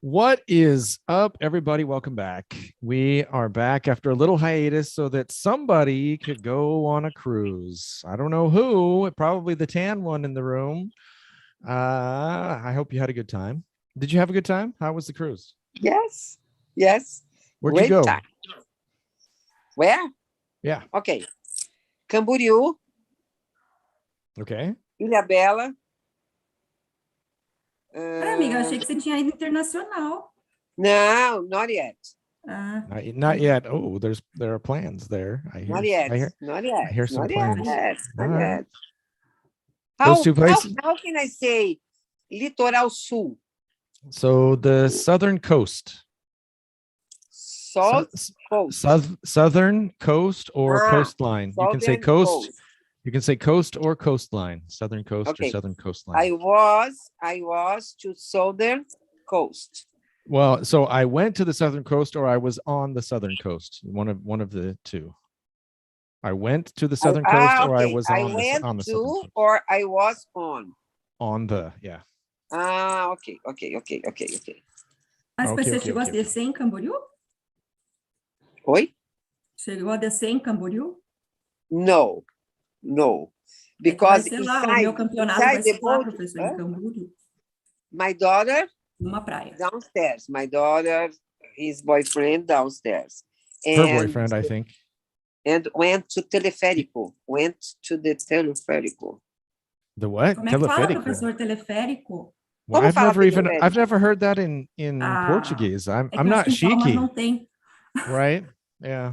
What is up, everybody? Welcome back. We are back after a little hiatus so that somebody could go on a cruise. I don't know who, probably the tan one in the room. I hope you had a good time. Did you have a good time? How was the cruise? Yes. Where'd you go? Time. Where? Yeah. Okay. Camboriú. Okay. Ilhabela. Amiga, achei que você tinha ido internacional. No, not yet. Not yet. Oh, there are plans there. I hear. Not yet. I hear some plans. Not yet. Those two places. How can I say litoral sul? So the southern coast. Southern coast or coastline. You can say coast. You can say coast or coastline. Southern coast or southern coastline. I was to southern coast. Well, so I went to the southern coast or I was on the southern coast. One of the two. I went to the southern coast or I was on the southern coast. Or I was on. On the, yeah. Okay. Mas você chegou a descer em Camboriú? Oi? Chegou a descer em Camboriú? No. Because sei lá, o meu campeonato vai ser lá, professor, em Camboriú. My daughter numa praia. Downstairs. My daughter, his boyfriend downstairs. Her boyfriend, I think. And went to teleférico. Went to the teleférico. The what? Como é que fala, professor, teleférico? Well, I've never heard that in Portuguese. I'm not cheeky. Não tem. Right? Yeah.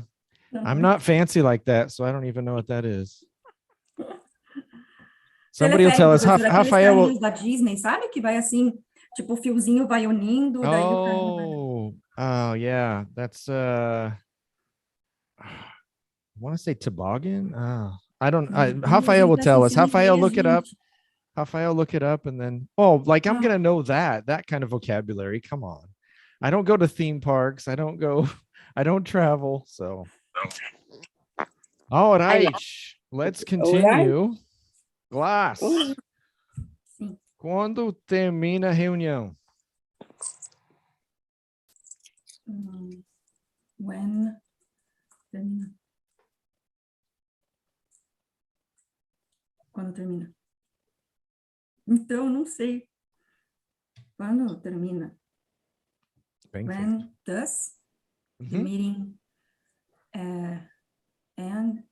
I'm not fancy like that, so I don't even know what that is. Somebody will tell us. Rafael da Disney, sabe? Que vai assim, tipo, o fiozinho vai unindo. Oh, yeah. That's I want to say toboggan. I don't. Rafael will tell us. Rafael, look it up. Rafael, look it up, and then I'm gonna know that kind of vocabulary. Come on, I don't go to theme parks. I don't travel. So, all right, let's continue. Glass. Quando termina a reunião? When termina. Quando termina? Então, não sei. Quando termina? When does the meeting end?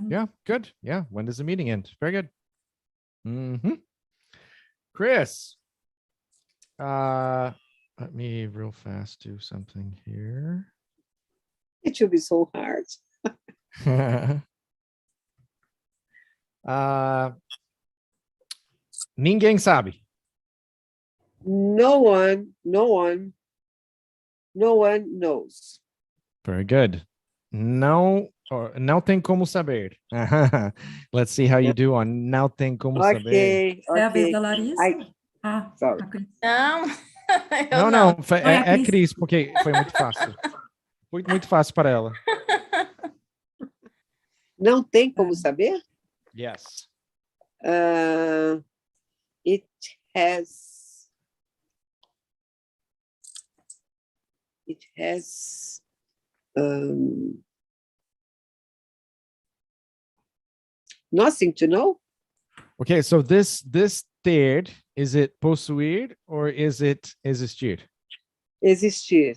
Yeah, good. Yeah, when does the meeting end? Very good. Chris, let me real fast do something here. It should be so hard. Ninguém sabe. No one knows. Very good. Não tem como saber. Let's see how you do on não tem como saber. É a vez da Larissa? Sorry. Não. É Cris, porque foi muito fácil. Foi muito fácil para ela. Não tem como saber? Yes. It has nothing to know. Okay, so this ter, is it possuir or is it existir? Existir.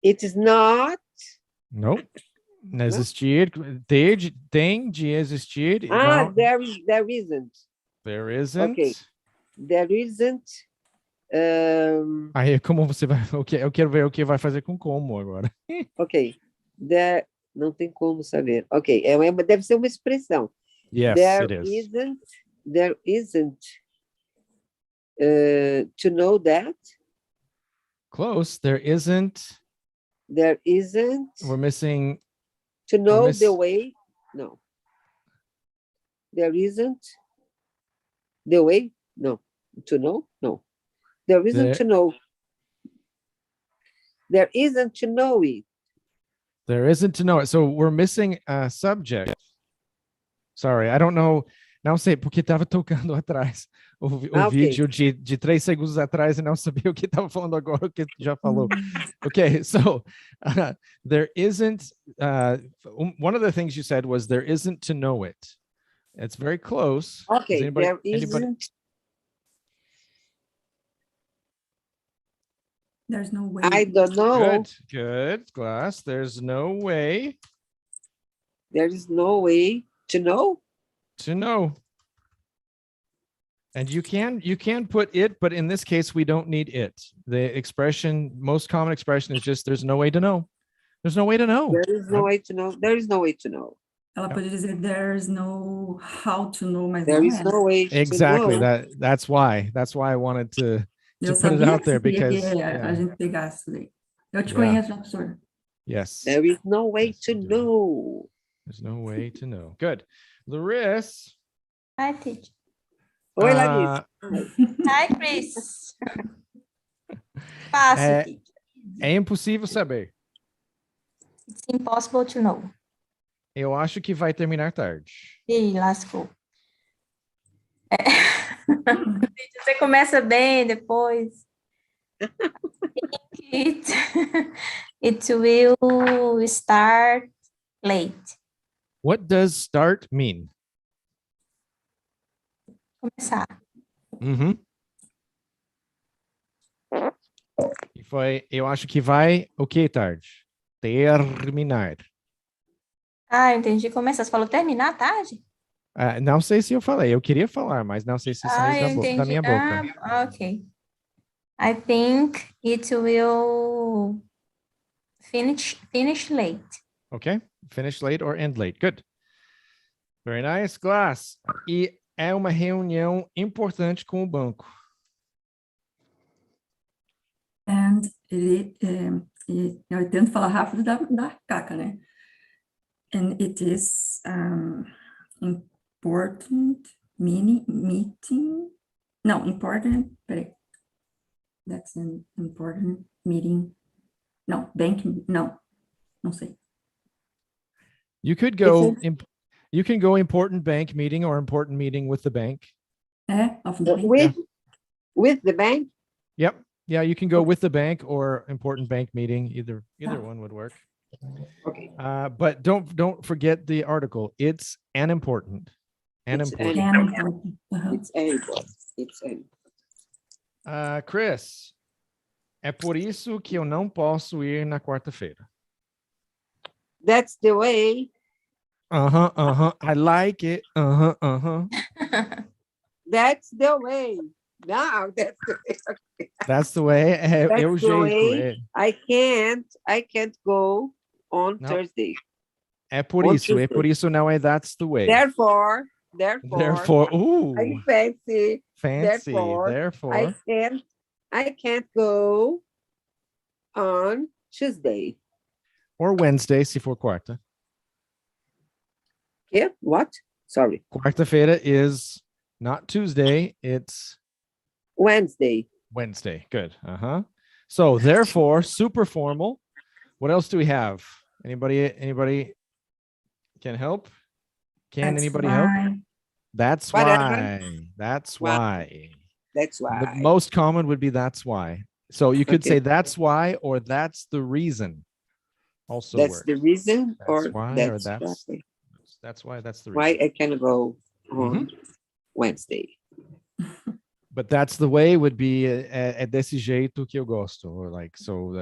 It is not. Nope. Existir, ter, tem de existir. There isn't. There isn't. Okay. There isn't. Aí, como você vai... Eu quero ver o que vai fazer com como agora. Ok. Não tem como saber. Ok. Deve ser uma expressão. Yes, it is. There isn't to know that. Close. There isn't. There isn't. We're missing. To know the way. No. There isn't the way. No. To know. No. There isn't to know. There isn't to know it. There isn't to know it. So we're missing a subject. Sorry, I don't know. Não sei, porque estava tocando atrás o Ok. vídeo de 3 segundos atrás e não sabia o que estava falando agora, o que já falou. Okay, so there isn't, one of the things you said was there isn't to know it. It's very close. Okay, there isn't. There's no way. I don't know. Good, Glass. There's no way There is no way to know. to know. And you can put it, but in this case, we don't need it. The expression, most common expression is just, there's no way to know. There's no way to know. There is no way to know. There is no way to know. Ela pode dizer there's no how to know, mas There não is é. no way Exactly. to know. That's why I wanted to Eu put it sabia out there que você queria because que yeah. a gente pegasse isso daí. Eu te Yeah. conheço, professor. Yes. There is no way Yes, to you do. know. There's no way to know. Good. Larissa. Hi, teacher. Oi, Larissa. Hi, Chris. Fácil, É- teacher. É impossível saber. It's impossible to know. Eu acho que vai terminar tarde. Ih, lascou. É. Você começa bem, depois. It, it will start late. What does start mean? Começar. Uhum. E foi, eu acho que vai o que tarde? Terminar. Ah, eu entendi. Começar. Você falou terminar à tarde? Não sei se eu falei, eu queria falar, mas não sei se Ah, saiu eu da entendi. minha boca. Ah, ok. I think it will finish late. Ok? Finish late or end late. Good. Very nice, Glass. E é uma reunião importante com o banco. And eu tento falar rápido da caca, né? And it is important meeting. No, important. Peraí. That's an important meeting. No, banking. No, não sei. You could go, you can go important bank meeting or important meeting with the bank. Of the bank. With the bank? Yep. Yeah, you can go with the bank or important bank meeting. Either one would work. Okay. But don't forget the article. It's an important. It's Important. And important. It's an important. It's an. Chris, é por isso que eu não posso ir na quarta-feira. That's the way. I like it. That's the way. Now that's the way. That's the way. É That's o the jeito. way. I can't go on No. Thursday. É por On isso. É por Tuesday. isso não é that's the way. Therefore, Ooh, I fancy. fancy. Therefore, I can't go on Tuesday. Or Wednesday, se for quarta. Yeah, what? Sorry. Quarta-feira is not Tuesday, it's Wednesday. Wednesday. Good. So therefore, super formal. What else do we have? Anybody can help? Can That's anybody why. help? That's Whatever. why. That's why. That's The why. most common would be that's why. So you could Okay. say that's why or that's the reason. Also That's works. the reason, That's or why, that's or that's why. That's why. That's the Why reason. I can go on Wednesday. But that's the way would be é desse jeito que eu gosto, or like so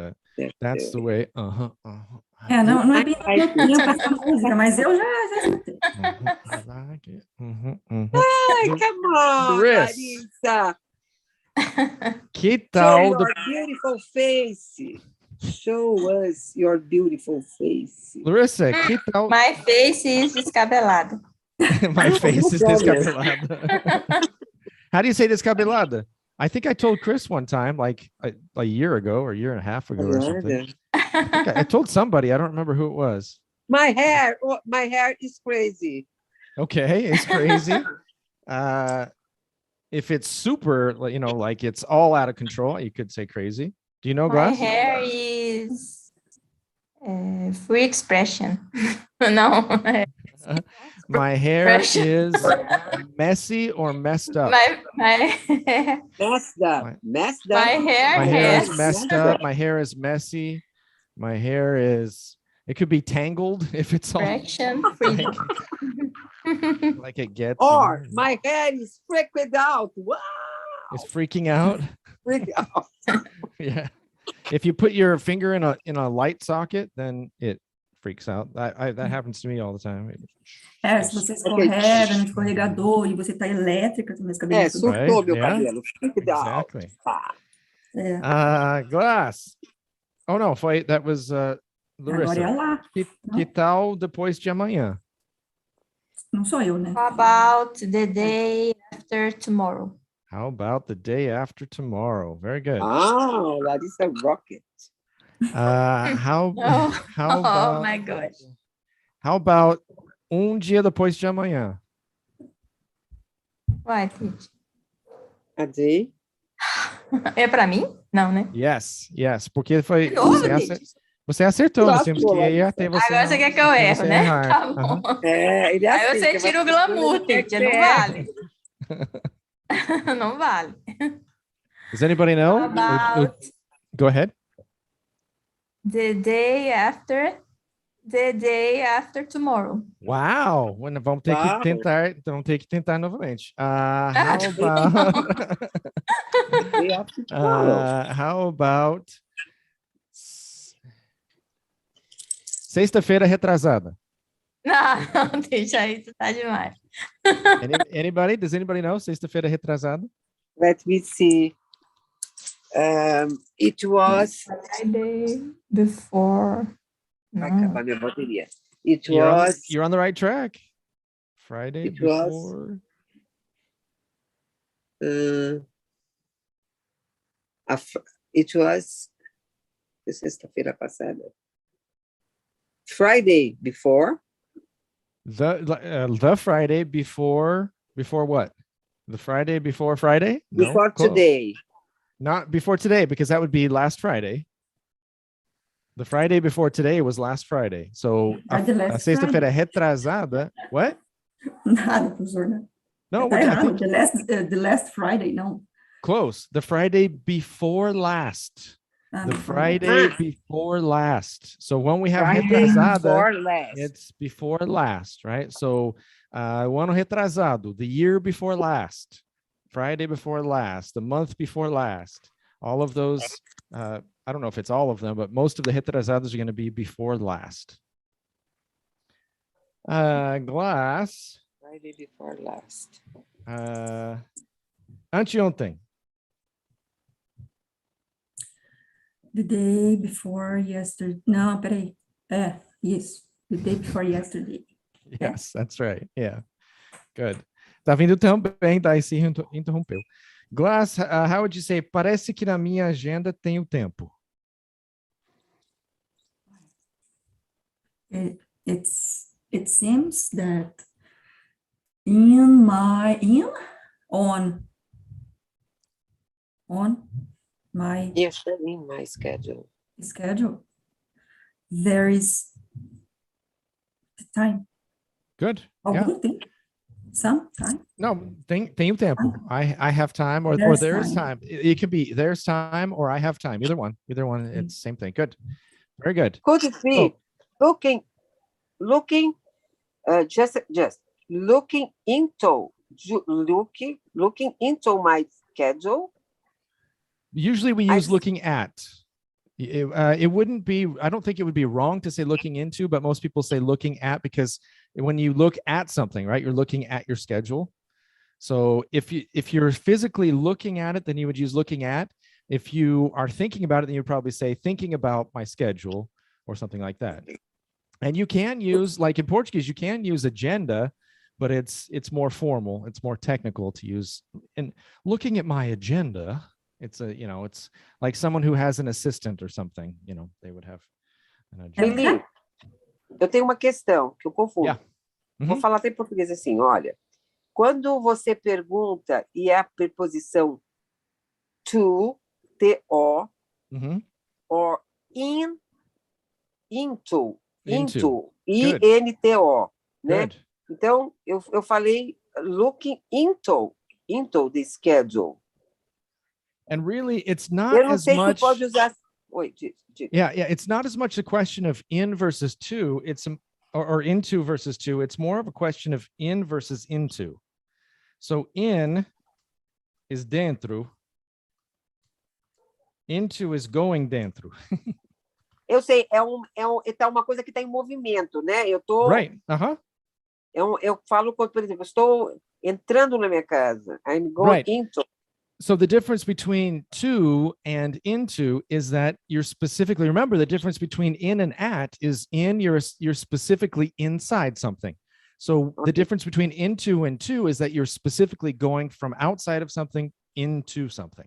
that's the way. Não é bem não com essa música, mas eu já escutei. I like it. Ay, come on, Chris. Larissa. Que Show tal your beautiful face. Show us your beautiful face. Larissa? Que tal? My face is descabelado. My face is Promise. descabelada. How do you say descabelada? I think I told Chris one time, like a year ago or a year and a half ago or something. I told somebody, I don't remember who it was. My hair is crazy. Okay, it's crazy. If it's super, like it's all out of control, you could say crazy. Do you know, My Glass? hair is free expression. No. My hair Fresh. is messy or messed up. My Messed up. Messed up. my hair My hair has is messed up. My hair is messy. My hair is, it could be tangled if it's all fraction freedom. like it gets. Or my hair is freaked out. Wow. It's freaking out. Freaked out. Yeah. If you put your finger in a light socket, then it freaks out. That happens to me all the time. Se você escorrega no escorregador e você tá elétrica, também os cabelos tudo. Surtou meu Yeah. cabelo. Freaked out. Exactly. Ah. Glass. Oh no, that was Agora é Larissa. lá. Que tal depois de amanhã? Não sou eu, né? How about the day after tomorrow? How about the day after tomorrow? Very good. Ah, Larissa Rocket. How Oh, about, oh my gosh. how about dia depois de amanhã? Vai, Titi. A day. É para mim? Não, né? Yes, porque foi novo, você acertou, nós Nossa, temos que ir até você. Agora você quer que eu até erre, você né? errar. Tá bom. Ele é Aí assim, você que tira o vai- glamour, Titi, não vale. Uh-huh. Não vale. Does anybody know? About Go ahead. the day after tomorrow. Wow, vamos ter Uau. que tentar novamente. How about Day after tomorrow. how about sexta-feira retrasada? Não, deixa aí, tu tá demais. Anybody? Does anybody know sexta-feira retrasada? Let me see. It was. Friday before. Vai Não. acabar minha bateria. It You're was. on the right track. Friday It was- before. It was. Sexta-feira passada. Friday before. The Friday before what? The Friday before Friday? No, Before close. today. Not before today, because that would be last Friday. The Friday before today was last Friday. So The a last sexta-feira retrasada. What? Nada, professor, né? No, Tá I errado. think The last Friday, não. close. The Friday before last. The Friday before last. So when we have Friday retrasada, before last. it's before last, right? So o ano retrasado, the year before last, Friday before last, the month before last, all of those, I don't know if it's all of them, but most of the retrasados are going to be before last. Glass. Friday before last. Anteontem. The day before yesterday. Não, peraí. Isso. The day before yesterday. Yes, that's right. Yeah. Good. Tá vindo também, Daisy interrompeu. Glass, how would you say? Parece que na minha agenda tem o tempo. It seems that on my Yes, in my schedule. schedule, there is the time. Good. Yeah. Algum tempo. Some time. No, tem o tempo. I have time, or There's there is time. time. It could be there's time or I have time. Either one. It's the same thing. Good. Very good. Could it be looking, just looking into my schedule? Usually we use looking at. It wouldn't be, I don't think it would be wrong to say looking into, but most people say looking at, because when you look at something, right, you're looking at your schedule. So if you're physically looking at it, then you would use looking at. If you are thinking about it, then you'd probably say thinking about my schedule or something like that. And you can use, like in Portuguese, you can use agenda, but it's more formal. It's more technical to use. And looking at my agenda, it's like someone who has an assistant or something, they would have an agenda. Willy, eu tenho uma questão que eu confundo. Yeah. Vou falar até em português assim, olha. Quando você pergunta e é a preposição to, to, or into, Good. into, né? Good. Então, eu falei looking into the schedule. And really, it's not Eu não as sei much. se pode usar. Oi, diga. Yeah. It's not as much a question of in versus to. It's or into versus to. It's more of a question of in versus into. So in is dentro. Into is going dentro. Eu sei, tá uma coisa que está em movimento, né? Eu tô. Right. Uh-huh. Eu falo, por exemplo, estou entrando na minha casa. I'm going Right. into. So the difference between to and into is that you're specifically, remember the difference between in and at is in, you're specifically inside something. So the difference between into and to is that you're specifically going from outside of something into something.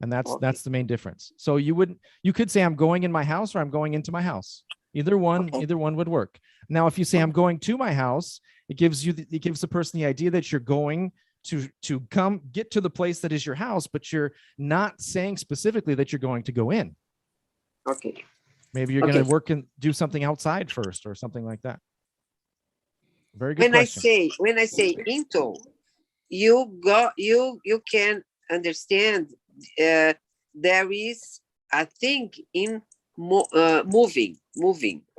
And that's the main difference. So you could say I'm going in my house or I'm going into my house. Either one would work. Now, if you say I'm going to my house, it gives the person the idea that you're going to come get to the place that is your house, but you're not saying specifically that you're going to go in. Okay. Maybe you're going to work and do something outside first or something like that. Very good question. When I say into, you can understand there is a thing in moving,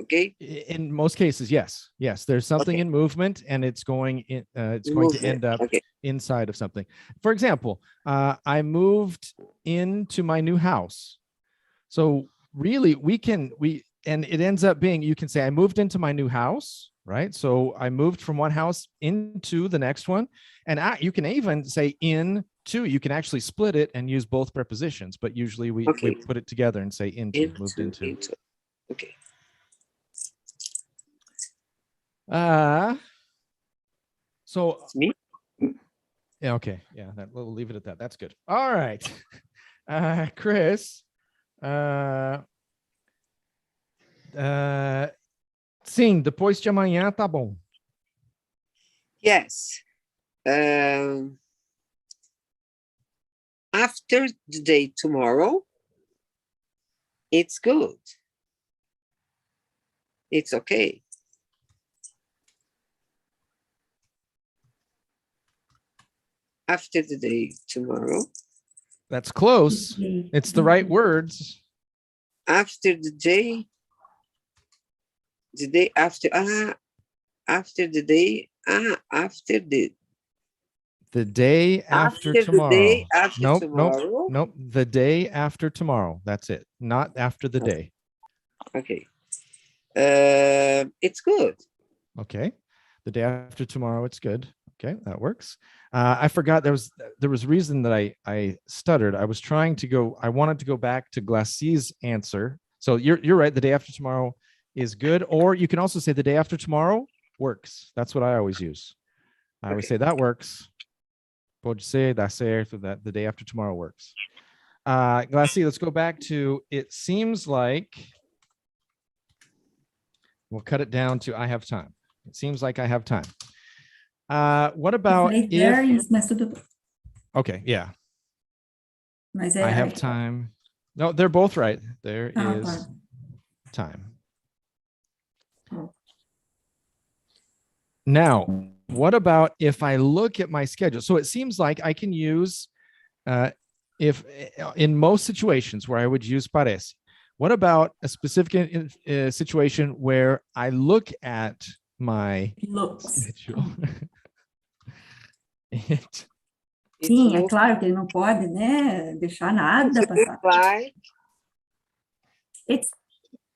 okay? In most cases, yes. There's something in movement, and it's going in. It's going to end up inside of something. For example, I moved into my new house. So really, and it ends up being, you can say I moved into my new house, right? So I moved from one house into the next one, and you can even say into. You can actually split it and use both prepositions, but usually we put it together and say into, moved into. Okay. So me? Yeah, okay. Yeah, we'll leave it at that. That's good. All right. Chris. Sim, depois de amanhã tá bom. Yes. After the day tomorrow, it's good. It's okay. After the day tomorrow. That's close. It's the right words. After the day after, after the day, after the day after tomorrow. The day after tomorrow. Nope. The day after tomorrow. That's it. Not after the day. Okay. It's good. Okay. The day after tomorrow, it's good. Okay, that works. I forgot there was a reason that I stuttered. I wanted to go back to Glacé's answer. So you're right. The day after tomorrow is good. Or you can also say the day after tomorrow works. That's what I always use. I always say that works. Pode ser, dá certo, that the day after tomorrow works. Glacé, let's go back to, it seems like, we'll cut it down to I have time. It seems like I have time. What about okay, yeah. I have time. No, they're both right. There is time. Now, what about if I look at my schedule? So it seems like I can use, if in most situations where I would use parece. What about a specific situation where I look at my schedule? Sim, é claro que ele não pode, né, deixar nada passar. It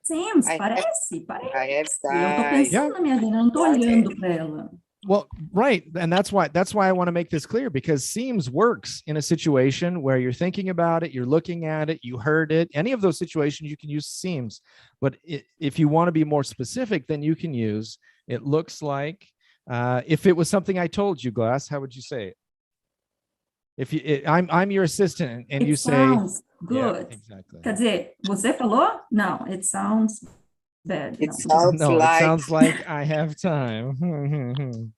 seems, parece. Eu estou pensando na minha vida, eu não estou olhando para ela. Well, right. And that's why I want to make this clear, because seems works in a situation where you're thinking about it, you're looking at it, you heard it. Any of those situations you can use seems. But if you want to be more specific, then you can use it looks like. If it was something I told you, Glass, how would you say it? If I'm your assistant and you say sounds good. Yeah, exactly. Quer dizer, você falou? No, it sounds bad. It sounds like I have time.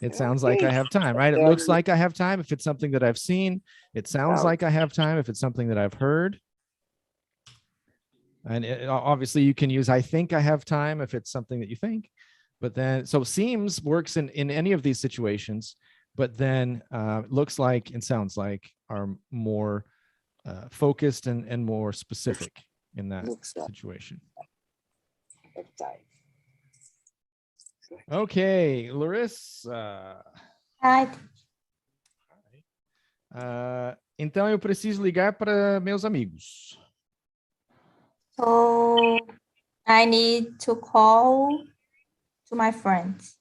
It sounds like I have time, right? It looks like I have time if it's something that I've seen. It sounds like I have time if it's something that I've heard. And obviously you can use I think I have time if it's something that you think. But then, so seems works in any of these situations, but then looks like and sounds like are more focused and more specific in that situation. Okay, Larissa. Hi. Então eu preciso ligar para meus amigos. So I need to call to my friends.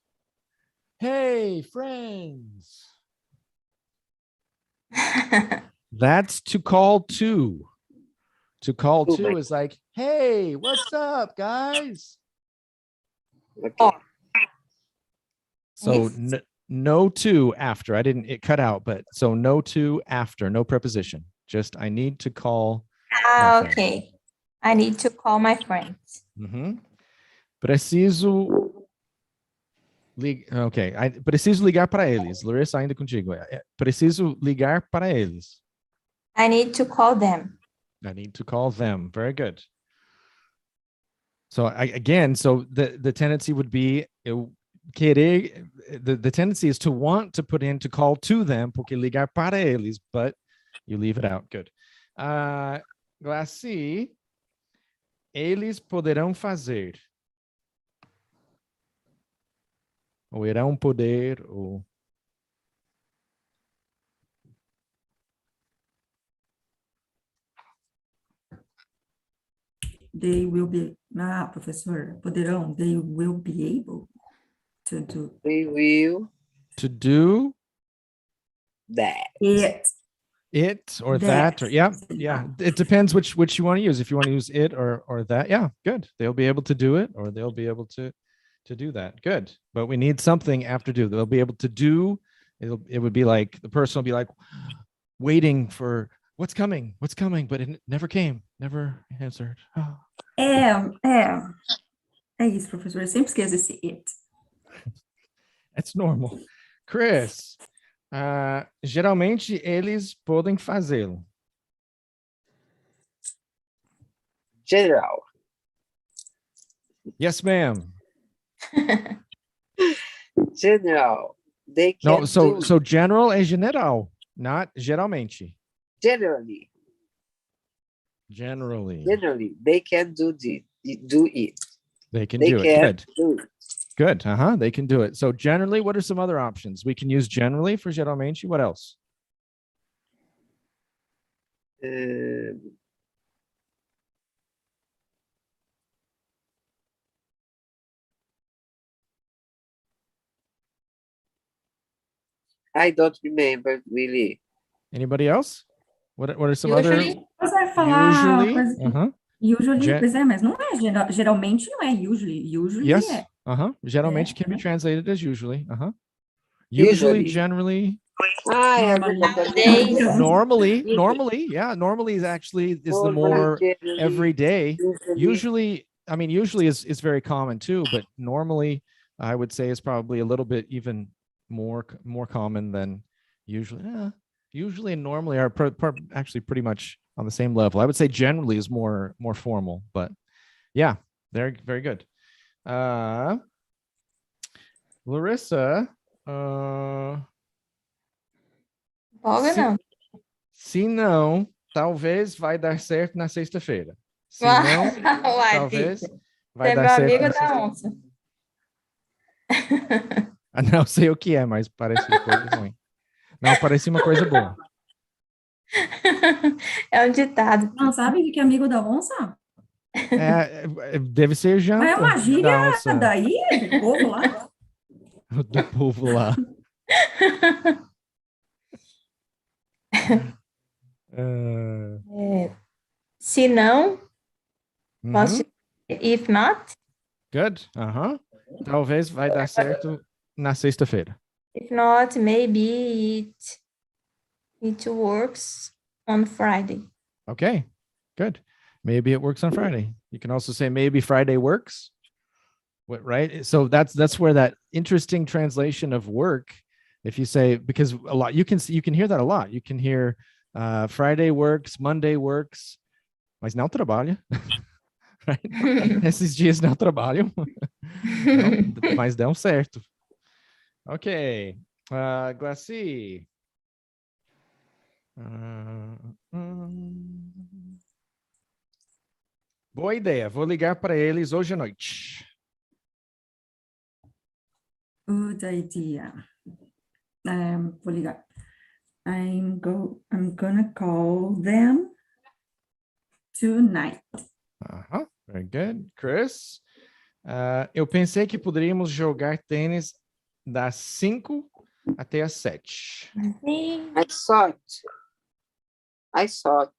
Hey, friends. That's to call to. To call to is like, hey, what's up, guys? Okay. So no to after. It cut out, but so no to after, no preposition. Just I need to call. Okay. I need to call my friends. Preciso. Ok. Preciso ligar para eles. Larissa, ainda contigo. Preciso ligar para eles. I need to call them. I need to call them. Very good. So again, so the tendency would be querer. The tendency is to want to put in to call to them, porque ligar para eles, but you leave it out. Good. Glaci, eles poderão fazer. Ou irão poder, ou... They will be, professor, poderão, they will be able to do. They will. To do. That. It or that or yeah. It depends which you want to use. If you want to use it or that, yeah, good. They'll be able to do it or they'll be able to do that. Good. But we need something after do. They'll be able to do. It would be like the person will be like waiting for what's coming, but it never came, never answered. É isso, professor. Eu sempre esqueço esse it. That's normal. Chris, geralmente eles podem fazê-lo. General. Yes, ma'am. General. They can so general é general, not geralmente. Generally, they can do it. They can do it. Good. Do it. Good. They can do it. So generally, what are some other options? We can use generally for geralmente. What else? I don't remember, Willy. Anybody else? What are some Usually. other? Você vai falar Usually. Usually, pois é, mas não é geralmente não é usually. Usually yes. é. Geralmente can be translated as usually. Usually, generally. Normally, yeah. Normally is actually the more everyday. Usually, I mean, usually is very common too, but normally I would say is probably a little bit even more common than usually. Usually and normally are actually pretty much on the same level. I would say generally is more formal, but yeah, they're very good. Larissa, se não, talvez vai dar certo na sexta-feira. Se não, talvez vai dar certo. Amigo da onça. Não sei o que é, mas parece coisa ruim. Não, parece uma coisa boa. É um ditado. Não sabe o que é amigo da onça? Deve ser janta. Mas é uma gíria daí, do povo lá? Do povo lá. Se não, if not. Good. Talvez vai dar certo na sexta-feira. If not, maybe it works on Friday. Okay, good. Maybe it works on Friday. You can also say maybe Friday works. What, right? So that's where that interesting translation of work, if you say, because a lot you can hear that a lot. You can hear Friday works, Monday works, mas não trabalha. Esses dias não trabalham. Não, mas dão certo. Ok. Glaci. Boa ideia. Vou ligar para eles hoje à noite. Good idea. Vou ligar. I'm gonna call them tonight. Very good. Chris? Eu pensei que poderíamos jogar tênis das 5 até as 7. I thought.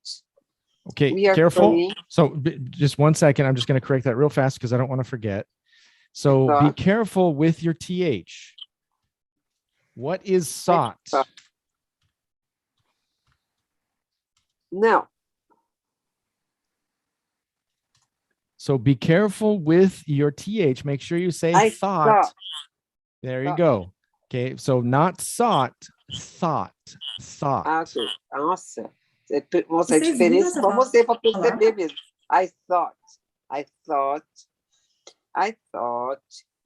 Okay, We are careful. playing. So just 1 second. I'm just going to correct that real fast because I don't want to forget. So be careful with your TH. What is sought? No. So be careful with your TH. Make sure you say thought. There you go. Okay, so not sought, thought. Okay. Nossa, a diferença para você para perceber mesmo. I thought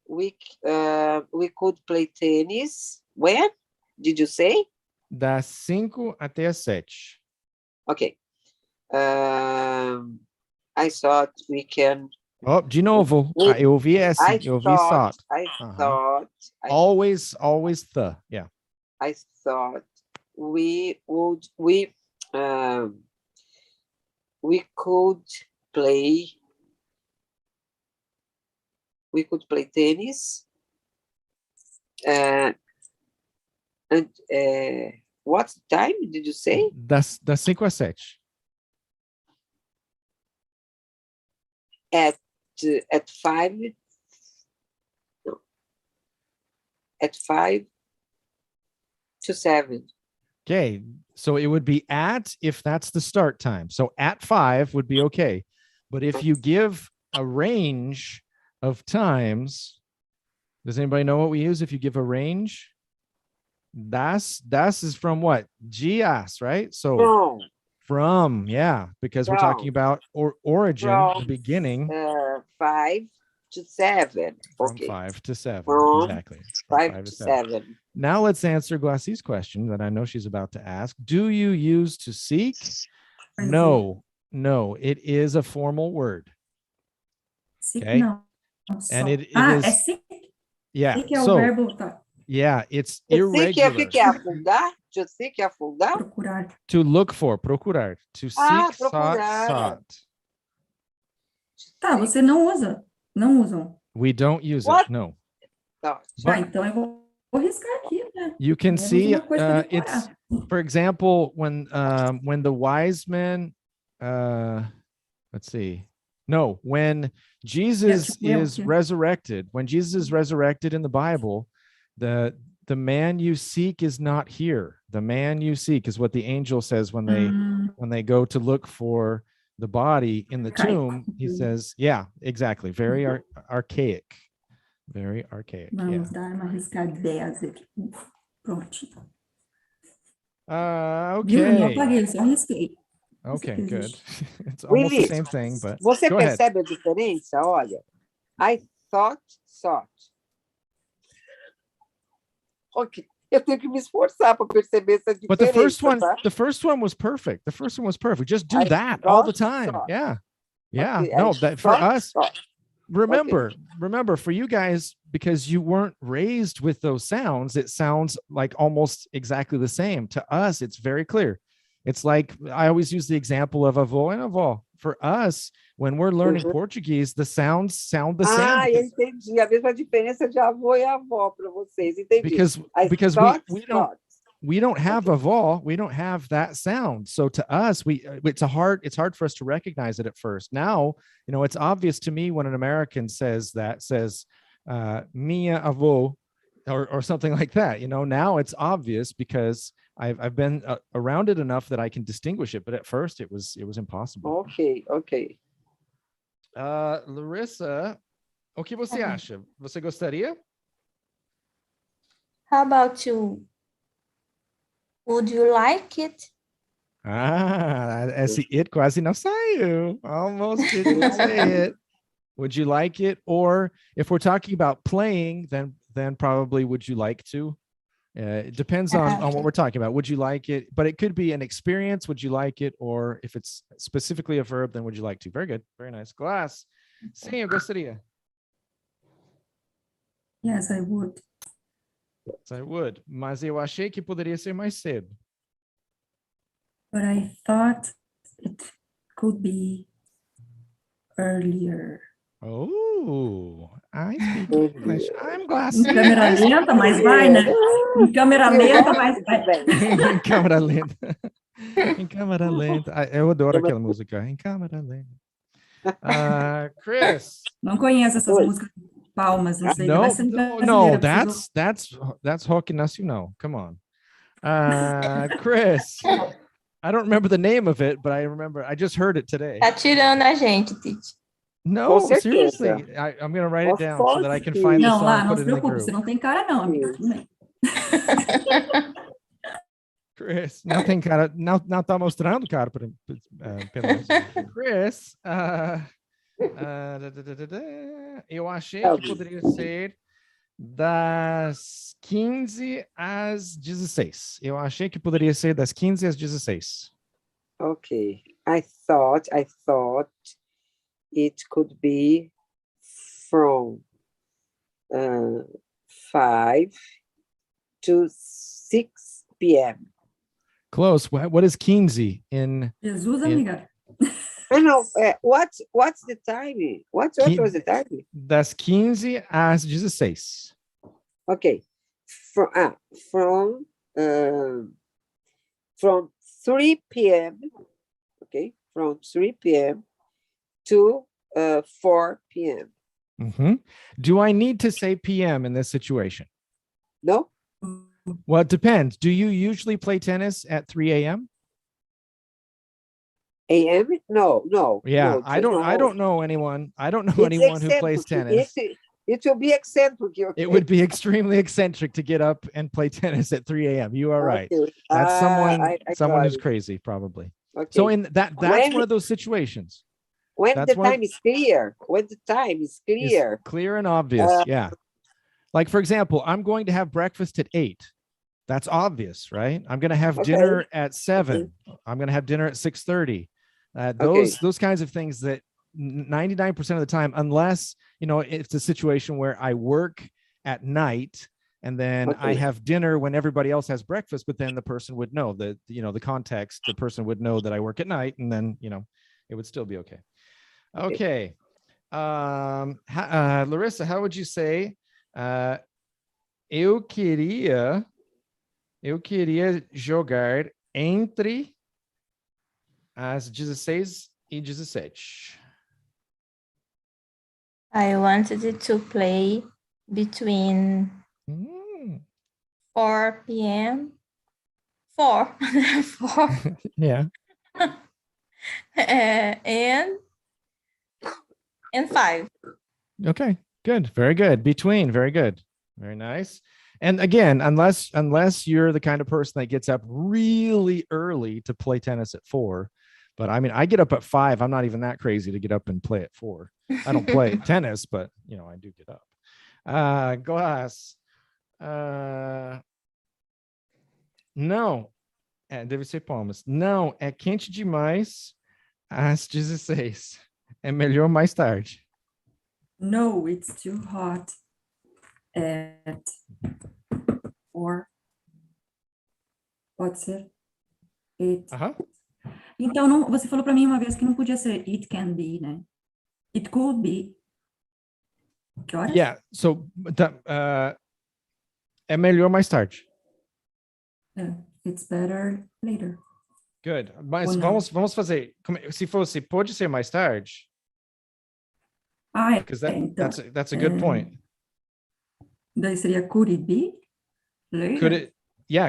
we could play tennis. When? Did you say? Das 5 até as 7. Okay. I thought we can. Oh, de novo. Eu ouvi essa. Eu ouvi thought. I thought. Always the. Yeah. I thought we could play. We could play tennis. And what time did you say? Das 5 às 7. At 5. No. At 5 to 7. Okay, so it would be at if that's the start time. So at 5 would be okay. But if you give a range of times, does anybody know what we use if you give a range? Das is from what? Dias, right? So from, yeah, because we're talking about origin, the beginning. 5 to 7. From 5 to 7, exactly. 5 to 7. Now let's answer Glacie's question that I know she's about to ask. Do you use to seek? No, it is a formal word. Okay. And it is. Seek? Yeah. Seek é o verbo. Yeah, it's irregular. Seek é afundar? To seek é afundar? Procurar. To look for, procurar. To seek, sought. Tá, você não usa. Não usam. We don't use it, no. Então eu vou arriscar aqui, né? You can see it's, for example, when the wise men, let's see. No, when Jesus is resurrected, in the Bible, the man you seek is not here. The man you seek is what the angel says when they go to look for the body in the tomb. He says, yeah, exactly. Very archaic. Very archaic. Vamos dar uma arriscadinha aqui. Pronto. Okay. Eu não apaguei, eu só arrisquei. Okay, good. It's almost the same thing, but você go percebe ahead. A diferença? Olha, I thought. Okay, eu tenho que me esforçar para perceber essa diferença. But the first one was perfect. The first one was perfect. Just do that all the time. Yeah. Okay, no, that for us. Remember, for you guys, because you weren't raised with those sounds, it sounds like almost exactly the same. To us, it's very clear. It's like, I always use the example of avô and avó. For us, when we're learning Portuguese, the sounds sound the same. Ah, eu entendi. A mesma diferença de avô e avó para vocês. Entendi. Because we don't have avó, we don't have that sound. So to us, it's hard for us to recognize it at first. Now, it's obvious to me when an American says minha avó or something like that. Now it's obvious because I've been around it enough that I can distinguish it, but at first it was impossible. Okay. Larissa, o que você acha? Você gostaria? How about you? Would you like it? Ah, esse it quase não saiu. Almost didn't say it. Would you like it? Or if we're talking about playing, then probably would you like to? It depends on what we're talking about. Would you like it? But it could be an experience. Would you like it? Or if it's specifically a verb, then would you like to? Very good. Very nice. Glass. Sim, eu gostaria. Yes, I would. Yes, I would. Mas eu achei que poderia ser mais cedo. But I thought it could be earlier. Oh, I speak English. I'm Glass. Em câmera lenta, mas vai, né? Em câmera lenta, mas vai. Em câmera lenta. Em câmera lenta. Eu adoro aquela música. Em câmera lenta. Chris. Não conheço essas músicas de palmas, não sei. No, that's rock nacional. Come on. Chris. I don't remember the name of it, but I just heard it today. Tá tirando a gente, Titi. No, seriously. I'm going to write it down so that I can find the song. Não, lá, and não put se it in the preocupe, group. você não tem cara não, amiga. Chris, não tem cara, não tá mostrando cara para pelos. Chris, eu achei que poderia ser das 15 às 16. Eu achei que poderia ser das 15 às 16. Okay. I thought it could be from 5 to 6 p.m. Close. What is 15 in? Jesus, amiga. I know. What's the time? What was the time? Das 15 às 16. Okay. From 3 p.m. Okay, from 3 p.m. to 4 p.m. Mm-hmm. Do I need to say p.m. in this situation? No. Well, it depends. Do you usually play tennis at 3 a.m.? A.m.? No. Yeah, no, I don't know anyone. I don't know anyone who plays tennis. It will be eccentric. Okay? It would be extremely eccentric to get up and play tennis at 3 a.m. You are right. Okay. That's someone who's it. crazy, probably. Okay. So that's one of those situations. When That's the time is clear. When the time is clear. It's clear and obvious. Yeah. Like, for example, I'm going to have breakfast at 8. That's obvious, right? I'm going to have dinner at 7. I'm going to have dinner at 6:30. Those kinds of things that 99% of the time, unless, it's a situation where I work at night and then I have dinner when everybody else has breakfast, but then the person would know that, the context, the person would know that I work at night, and then, it would still be okay. Okay. Larissa, how would you say, eu queria jogar entre as 16 e 17. I wanted to play between 4 p.m. 4. 4. Yeah. And 5. Okay, good. Very good. Between, very good. Very nice. And again, unless you're the kind of person that gets up really early to play tennis at 4, but I mean, I get up at 5. I'm not even that crazy to get up and play at 4. I don't play tennis, but I do get up. Glass. Não. Deve ser palmas. Não, é quente demais às 16. É melhor mais tarde. No, it's too hot at 4. Pode ser? 8. Então, não, você falou para mim uma vez que não podia ser it can be, né? It could be. Que horas? Yeah, so é melhor mais tarde. It's better later. Good. Mas vamos fazer. Se fosse, pode ser mais tarde? Because that's a good point. Daí seria could it be later?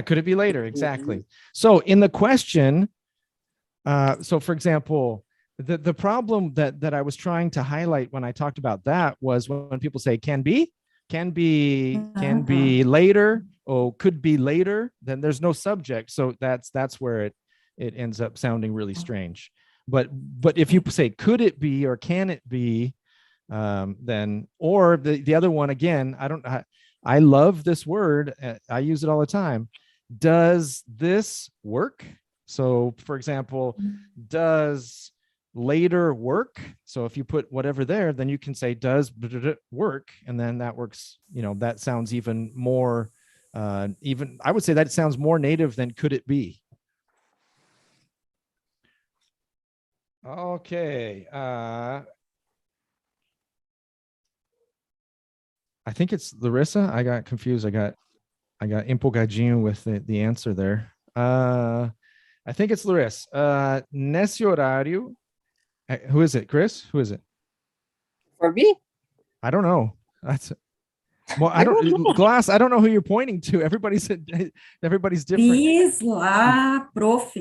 Could it be later? Exactly. So in the question, so for example, the problem that I was trying to highlight when I talked about that was when people say can be later, or could be later, then there's no subject. So that's where it ends up sounding really strange. But if you say, could it be or can it be, then, or the other one, again, I love this word. I use it all the time. Does this work? So for example, does later work? So if you put whatever there, then you can say, does work? And then that works, that sounds even more, I would say that it sounds more native than could it be? Okay. I think it's Larissa. I got confused. I got empolgadinho with the answer there. I think it's Larissa. Nesse horário, who is it? Chris? Who is it? For me? I don't know. Well, I don't know. Glass, I don't know who you're pointing to. Everybody's different. Diz lá, prof.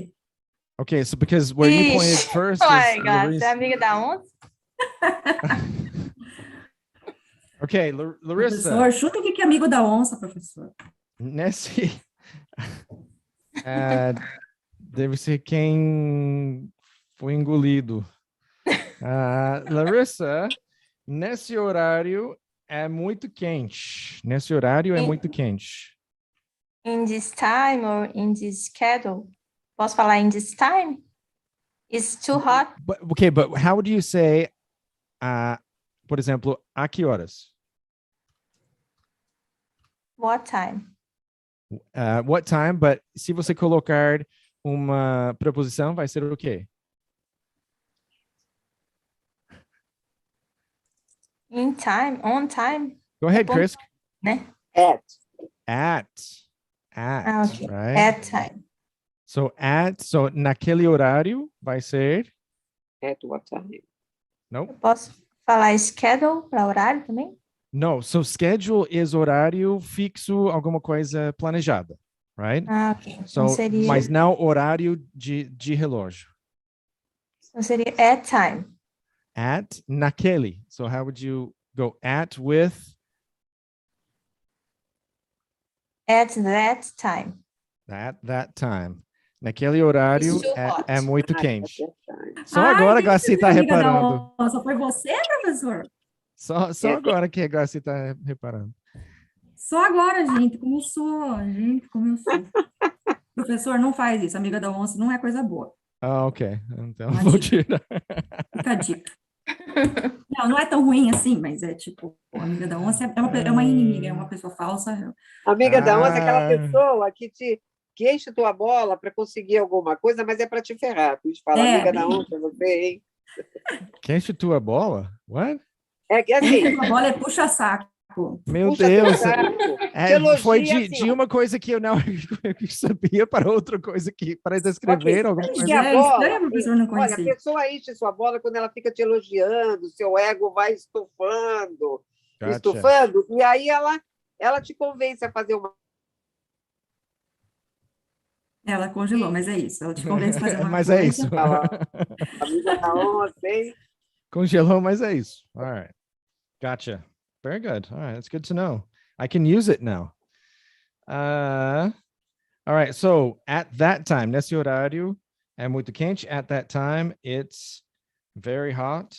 Okay, so because where you pointed first oh my God, Larissa. você é amiga da onça? Okay, Larissa. Professor, chuta o que é amigo da onça, professor. Nesse... deve ser quem foi engolido. Larissa, nesse horário é muito quente. Nesse horário é muito quente. In this time or in this schedule? Posso falar in this time? It's too hot. But how would you say, por exemplo, a que horas? What time? What time? But se você colocar uma preposição, vai ser o quê? In time, on time. Go ahead, Chris. Né? At. Okay. Right? At time. So naquele horário vai ser? At what time? Nope. Eu posso falar schedule para horário também? No, so schedule is horário fixo, alguma coisa planejada, right? Ok. So, Então seria... mas não horário de relógio. Então seria at time. At, naquele. So how would you go at with? At that time. At that time. Naquele horário hot. é muito quente. Só Ai, agora a quem Glaci que está é amiga da reparando. onça? Foi você, professor? Só agora que a Glaci está reparando. Só agora, gente, começou. Professor, não faz isso. Amiga da onça não é coisa boa. Ok. Então Uma vou dica. tirar. Fica a dica. Não é tão ruim assim, mas é tipo, amiga da onça é uma inimiga, é uma pessoa falsa. Amiga da onça é aquela pessoa que enche tua bola para conseguir alguma coisa, mas é para te ferrar. Tu fala, amiga da onça, você, hein? Quem enche tua bola? What? É que assim... A bola é puxa-saco. Meu puxa Deus! Foi elogia, de uma coisa que eu não sabia para outra coisa para descrever alguma coisa. Estranho, professor, não conhecia. Olha, a pessoa enche sua bola quando ela fica te elogiando, seu ego vai estufando, e aí ela te convence a fazer uma... Ela congelou, mas é isso. Ela te convence a fazer uma mas coisa. É isso. Amiga da onça, hein? Congelou, mas é isso. All right. Gotcha. Very good. All right. That's good to know. I can use it now. All right. So at that time, nesse horário é muito quente. At that time, it's very hot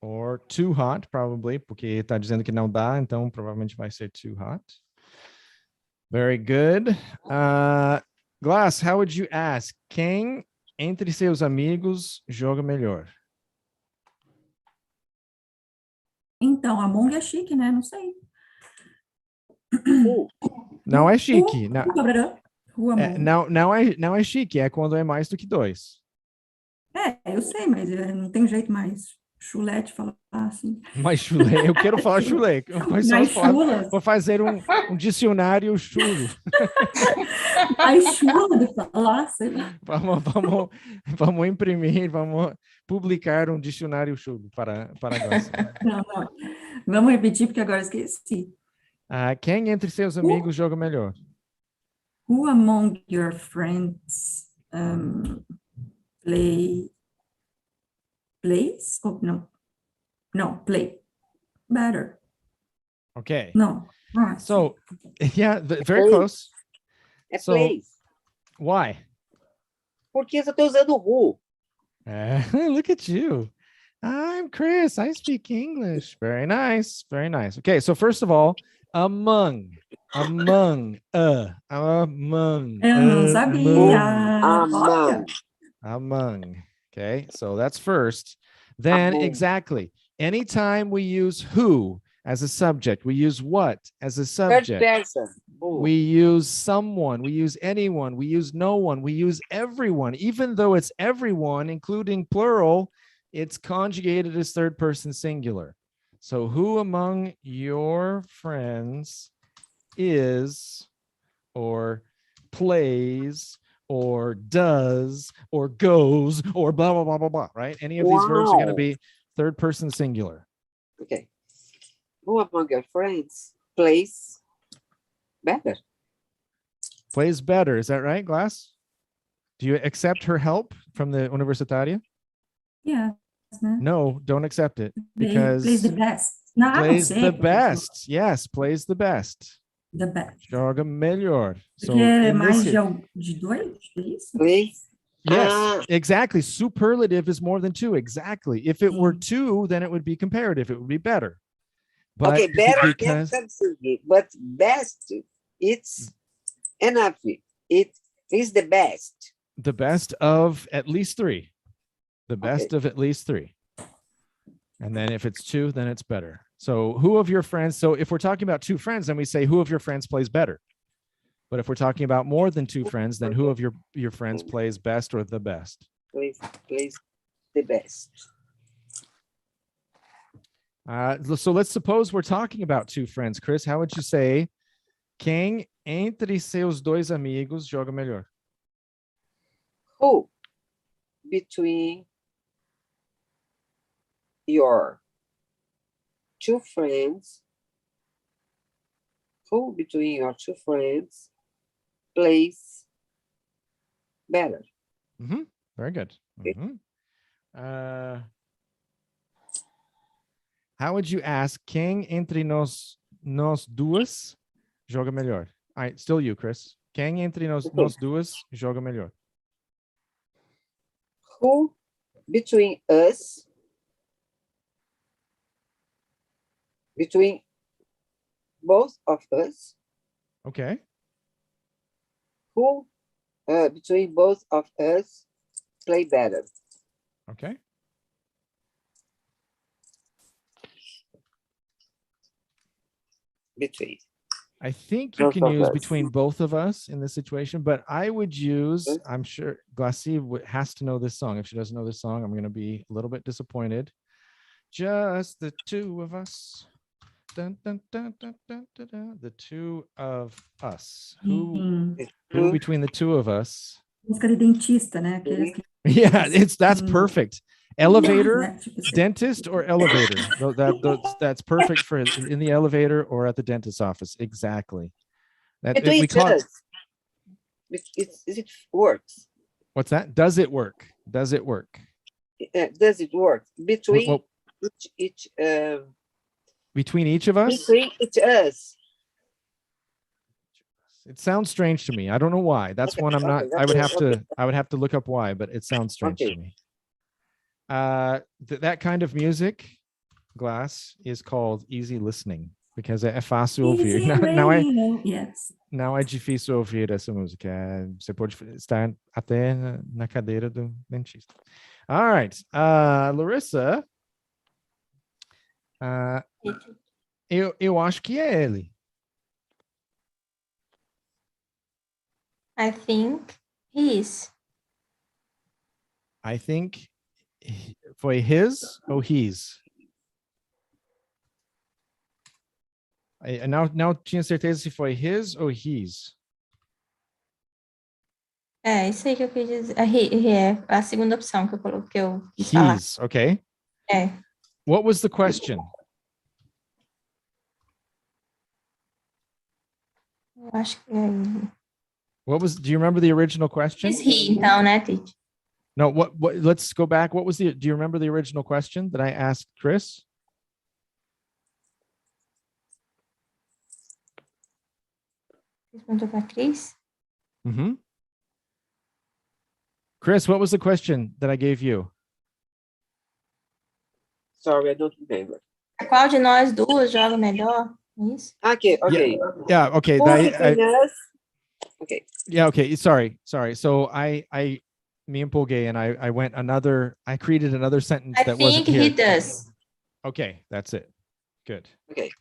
or too hot, probably, porque está dizendo que não dá, então provavelmente vai ser too hot. Very good. Glass, how would you ask? Quem entre seus amigos joga melhor? Então, Among é chique, né? Não sei. Não é chique. Não é chique, é quando é mais do que dois. Eu sei, mas não tem jeito mais chulete falar assim. Mais chulé, eu quero falar chulé. Vou fazer um dicionário chulo. Mais chula de falar, sei lá. Vamos imprimir, vamos publicar um dicionário chulo para nós. Não. Vamos repetir, porque agora eu esqueci. Quem entre seus amigos joga melhor? Who among your friends plays? Oh, no, play better. Okay. No. So, yeah, very close. Plays. Why? Porque eu estou usando who. Look at you. I'm Chris. I speak English. Very nice. Very nice. Okay, so first of all, among. Eu não sabia. Olha. Among. Okay, so that's first. Then exactly. Anytime we use who as a subject, we use what as a subject. Third person. We use someone, we use anyone, we use no one, we use everyone. Even though it's everyone, including plural, it's conjugated as third person singular. So who among your friends is or plays or does or goes or blah, blah, blah, blah, blah, right? Any of these verbs are going to be third person singular. Okay. Who among your friends plays better? Plays better. Is that right, Glass? Do you accept her help from the Universitaria? Yeah. No, don't accept it because plays the best. No, plays the best. Yes, plays the best. The best. Joga melhor. So é mais de dois, é isso? Plays. Yes, exactly. Superlative is more than two. Exactly. If it were two, then it would be comparative. It would be better. But okay, better because but best, it's enough. It is the best. The best of at least three. The best of at least three. And then if it's two, then it's better. So who of your friends, so if we're talking about two friends, then we say who of your friends plays better. But if we're talking about more than two friends, then who of your friends plays best or the best? Plays the best. So let's suppose we're talking about two friends. Chris, how would you say quem entre seus dois amigos joga melhor? Who between your two friends, plays better? Mm-hmm. Very good. Mm-hmm. How would you ask quem entre nós duas joga melhor? All right, still you, Chris. Quem entre nós duas joga melhor? Who between us, between both of us. Okay. Who between both of us play better? Okay. Between. I think you can use between both of us in this situation, but I would use, I'm sure Glacie has to know this song. If she doesn't know this song, I'm going to be a little bit disappointed. Just the two of us. Dun, dun, dun, dun, dun, dun, dun. The two of us. Who between the two of us? Música de dentista, né? Yeah, that's perfect. Elevator, dentist, or elevator. That's perfect for in the elevator or at the dentist's office. Exactly. That we call it works. What's that? Does it work? Does it work? Does it work between between each of us? Between each us. It sounds strange to me. I don't know why. That's one I'm not. I would have to look up why, but it sounds strange to me. That kind of music, Glass, is called easy listening because é fácil ouvir. Não é difícil ouvir essa música. Você pode estar até na cadeira do dentista. All right, Larissa. Eu acho que é ele. I think he is. I think foi his ou his? Não tinha certeza se foi his ou his. É, isso aí que eu quis dizer. É a segunda opção que eu coloquei. His, okay. É. What was the question? Eu acho que é. Do you remember the original question? Is he, então, né, Tite? No, what, let's go back. Do you remember the original question that I asked Chris? Perguntou para Cris? Mm-hmm. Chris, what was the question that I gave you? Sorry, I don't remember. Qual de nós duas joga melhor? Isso? Okay. Yeah, okay. Okay. Yeah, okay. Sorry. So I me empolguei and I created another sentence I that think wasn't here. he does. Okay, that's it. Good. Okay.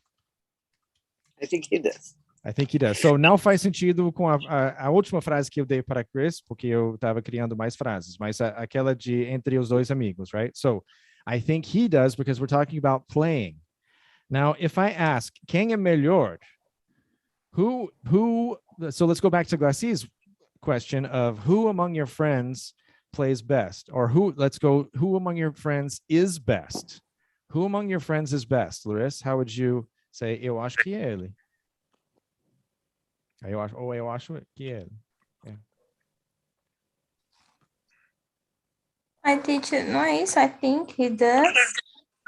I think he does. I think he does. So now faz sentido com a última frase que eu dei para Chris, porque eu estava criando mais frases, mas aquela de entre os dois amigos, right? So I think he does because we're talking about playing. Now, if I ask, quem é melhor? So let's go back to Glacier's question of who among your friends plays best, or who among your friends is best? Who among your friends is best? Larissa, how would you say? Eu acho que é ele. Eu acho que é ele. Yeah. I think, não é isso? I think he does.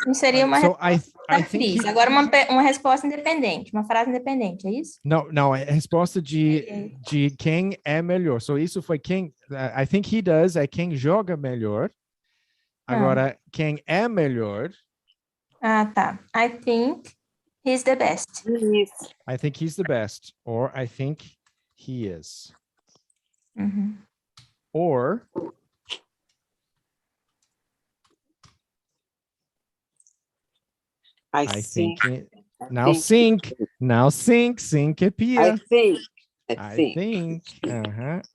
Não seria uma I think he... Agora uma resposta independente, uma frase independente, é isso? Não, a resposta de quem é melhor. So isso foi quem... I think he does é quem joga melhor. Agora, quem é melhor... Ah, tá. I think he's the best. I think he's the best. Or I think he is. Uhum. Or... I think now sync é pia. I think.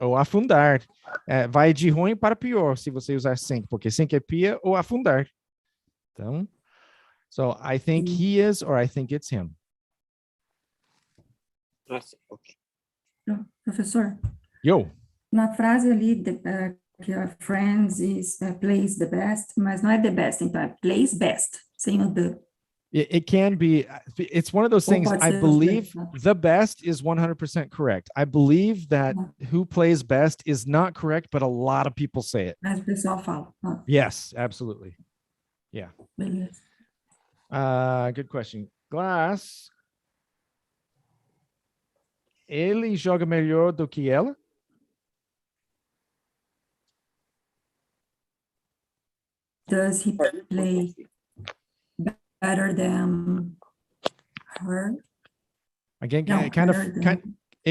Ou afundar. Vai de ruim para pior se você usar sync, porque sync é pia ou afundar. Então, so I think he is or I think it's him. Okay. Professor, Yo. na frase ali que a friends plays the best, mas não é the best, então é plays best, sem o the. It can be, it's one of those things, I believe the best is 100% correct. I believe that who plays best is not correct, but a lot of people say it. Mas o pessoal fala. Yes, absolutely. Yeah. Beleza. Good question. Glass. Ele joga melhor do que ela? Does he play better than her? Again, No, it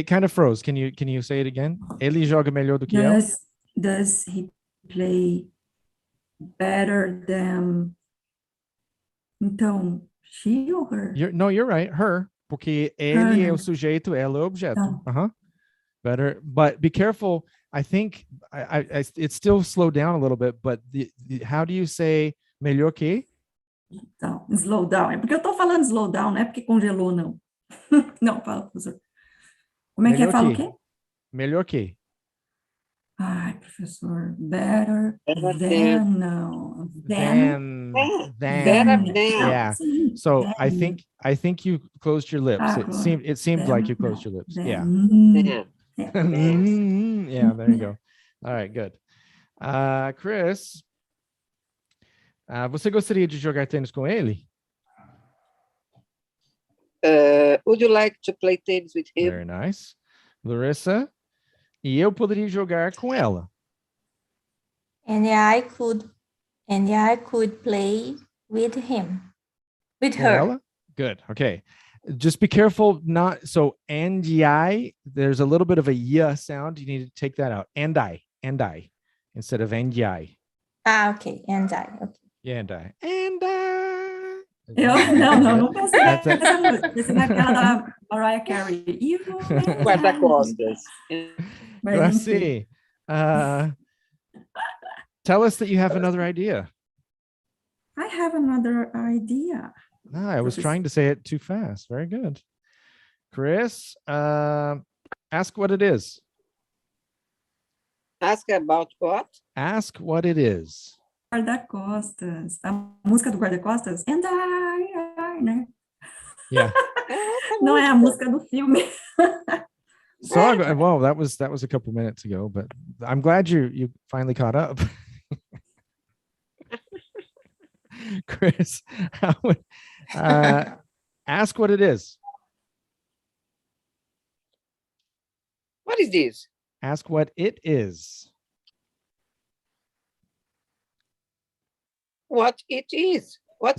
kind of froze. Can you say it again? Ele joga melhor do que ela? Does he play better than? Então, she or her? You're right. Her, porque ele é o sujeito, ela é o objeto. Better, but be careful. I think it's still slowed down a little bit, but how do you say melhor que? Então, slow down. É porque eu tô falando slow down, não é porque congelou, não. Não, fala, professor. Como é que é? Fala o quê? Melhor que. Ai, professor, better than, não. Than. Yeah. So I think you closed your lips. It seemed like you closed your lips. Yeah. Yeah, there you go. All right, good. Chris, você gostaria de jogar tênis com ele? Would you like to play tennis with him? Very nice. Larissa, e eu poderia jogar com ela. And I could play with him. With Com her. Ela? Good. Okay. Just be careful not so and I, there's a little bit of a yeah sound. You need to take that out. And I instead of and I. Okay. And I. Okay. Yeah, and I. Não pensei nessa música. Pensei naquela da Mariah Carey. Guarda-costas. Gracie, tell us that you have another idea. I have another idea. I was trying to say it too fast. Very good. Chris, ask what it is. Ask about what? Ask what it is. Guarda-costas. A música do guarda-costas? And I, né? Yeah. Não é a música do filme. So, well, that was a couple minutes ago, but I'm glad you finally caught up. Chris, ask what it is. What is this? Ask what it is. what it is. What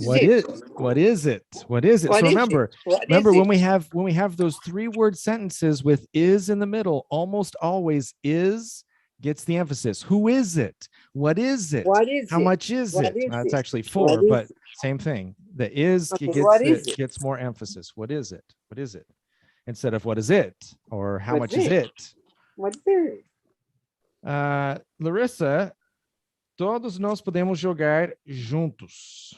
is it? So remember when we have those 3-word sentences with is in the middle, almost always is gets the emphasis. Who is it? What is it? How much is it? It's actually 4, but same thing. The is gets more emphasis. What is it? What is it? Instead of what is it or how much is it? What is it? Larissa, todos nós podemos jogar juntos.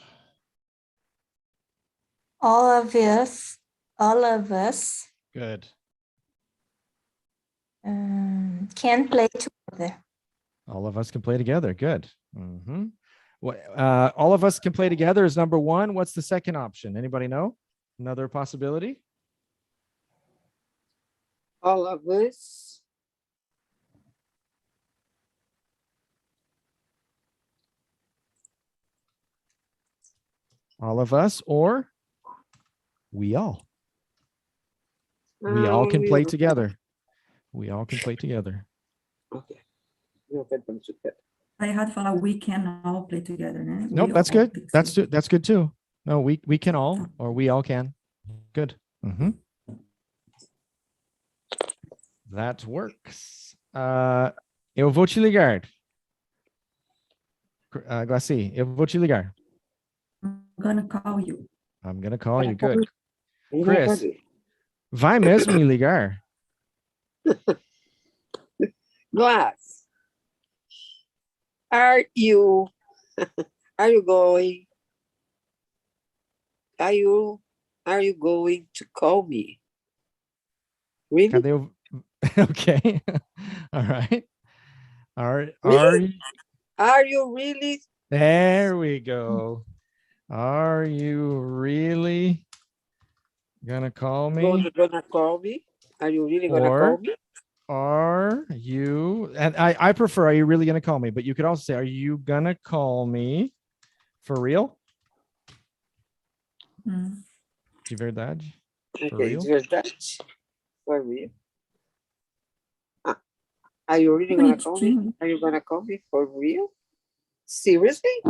All of us Good. Can play together. All of us can play together. Good. All of us can play together is number 1. What's the second option? Anybody know? Another possibility? All of us. All of us, or we all. We all can play together. We all can play together. Okay. I had to falar we can all play together, né? Nope, that's good. That's good too. No, we can all, or we all can. Good. That works. Eu vou te ligar. Glaci, eu vou te ligar. I'm gonna call you. I'm gonna call you. Good. Chris, vai mesmo me ligar? Glass, are you going to call me? Really? Cadê o... Okay. All right. Are you really? There we go. Are you really gonna call me? Gonna call me? Are you really gonna call me? Are you, and I prefer, are you really gonna call me? But you could also say, are you gonna call me for real? De verdade? For real? De verdade? For real? Are you really gonna call me? Are you gonna call me for real? Seriously?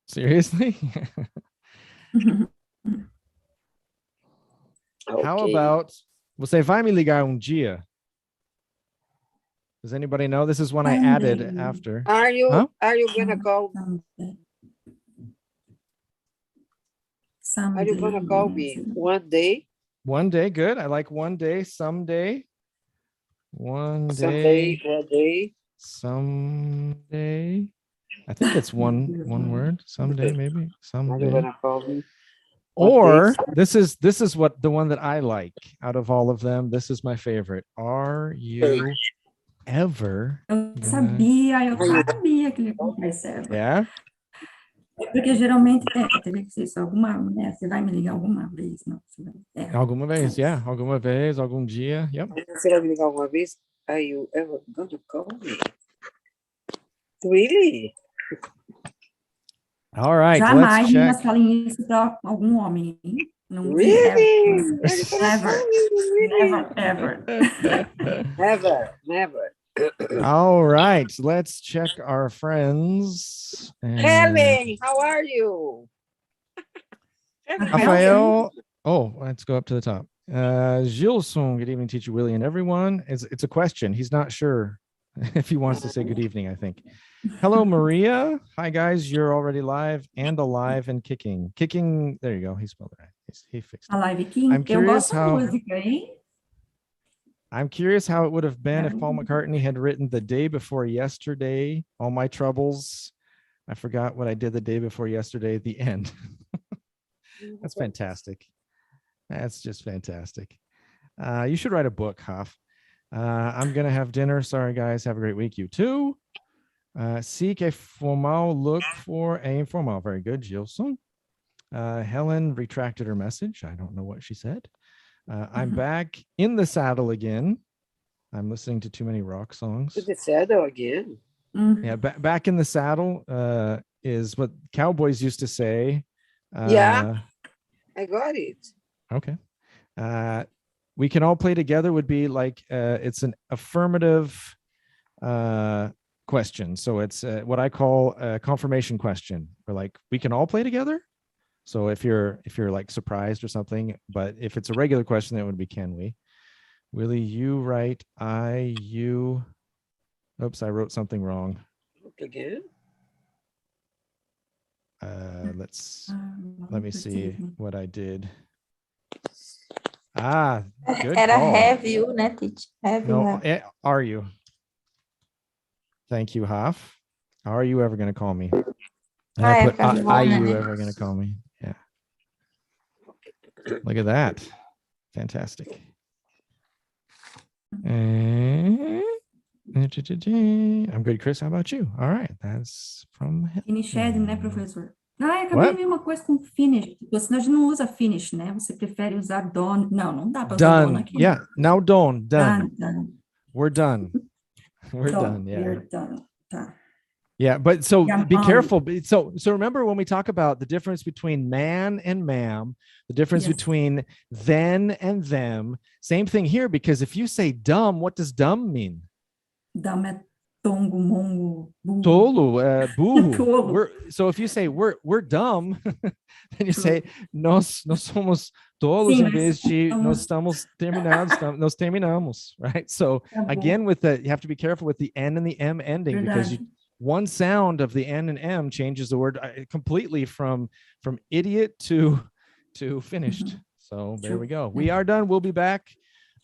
Seriously? How about, we'll say, vai me ligar dia. Does anybody know? This is one I added after. Are you gonna call? Are you gonna call me one day? One day, good. I like one day, someday. One day. Someday. I think it's one word. Someday, maybe. Someday. Are you gonna call me? Or this is what the one that I like out of all of them. This is my favorite. Are you ever? Eu sabia que ele ia comprar. Yeah. Porque geralmente teria que ser isso, alguma, né? Você vai me ligar alguma vez, não? Alguma vez, yeah. Alguma vez, algum dia. Yep. Você vai me ligar alguma vez? Are you ever gonna call me? Really? All right. Jamais let's check. nós falem isso para algum homem, hein? Não, really? Never. All right, let's check our friends. Helen, how are you? Rafael. Oh, let's go up to the top. Gilson, good evening, teacher Willie and everyone. It's a question. He's not sure if he wants to say good evening, I think. Hello, Maria. Hi, guys. You're already live and alive and kicking. Kicking. There you go. He spelled it right. He fixed it. Alive King. I'm curious I'm curious how it would have been if Paul McCartney had written the day before yesterday, all my troubles. I forgot what I did the day before yesterday at the end. That's fantastic. That's just fantastic. You should write a book, Huff. I'm going to have dinner. Sorry, guys. Have a great week. You too. Seek a formal, look for a informal. Very good, Gilson. Helen retracted her message. I don't know what she said. I'm back in the saddle again. I'm listening to too many rock songs. In the saddle again? Yeah, back in the saddle is what cowboys used to say. Yeah, I got it. Okay. We can all play together would be like, it's an affirmative question. So it's what I call a confirmation question. We're like, we can all play together. So if you're like surprised or something, but if it's a regular question, that would be can we? Willy, you write you. Oops, I wrote something wrong. Again. Let me see what I did. Ah, good Era call. have you, né, teacher? Have you, No, have. are you? Thank you, Haf. Are you ever going to call me? And I put, are you ever going to call me? Yeah. Look at that. Fantastic. I'm good, Chris. How about you? All right. That's from... Finished, né, professor? Ah, eu acabei de ver uma coisa com finish. Senão a gente não usa finish, né? Você prefere usar done. Não dá para usar done aqui. Yeah, now done. Done. We're done. We're done. Yeah. We're done. Tá. Yeah, but so be careful. So remember when we talk about the difference between man and ma'am, the difference between then and them, same thing here, because if you say dumb, what does dumb mean? Dumb é tongo, mongo, burro. Tolo, burro. Tolo. So if you say we're dumb, then you say nós somos tolos em vez de nós estamos terminados, nós terminamos, right? So again, with the, you have to be careful with the N and the M ending, because one sound of the N and M changes the word completely from idiot to finished. So there we go. We are done. We'll be back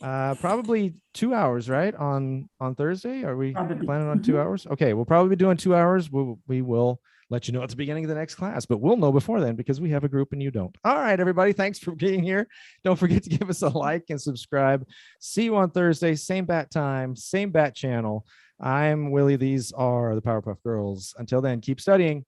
probably 2 hours, right? On Thursday. Are we planning on 2 hours? Okay, we'll probably be doing 2 hours. We will let you know at the beginning of the next class, but we'll know before then because we have a group and you don't. All right, everybody. Thanks for being here. Don't forget to give us a like and subscribe. See you on Thursday. Same bat time, same bat channel. I'm Willy. These are the Powerpuff Girls. Until then, keep studying.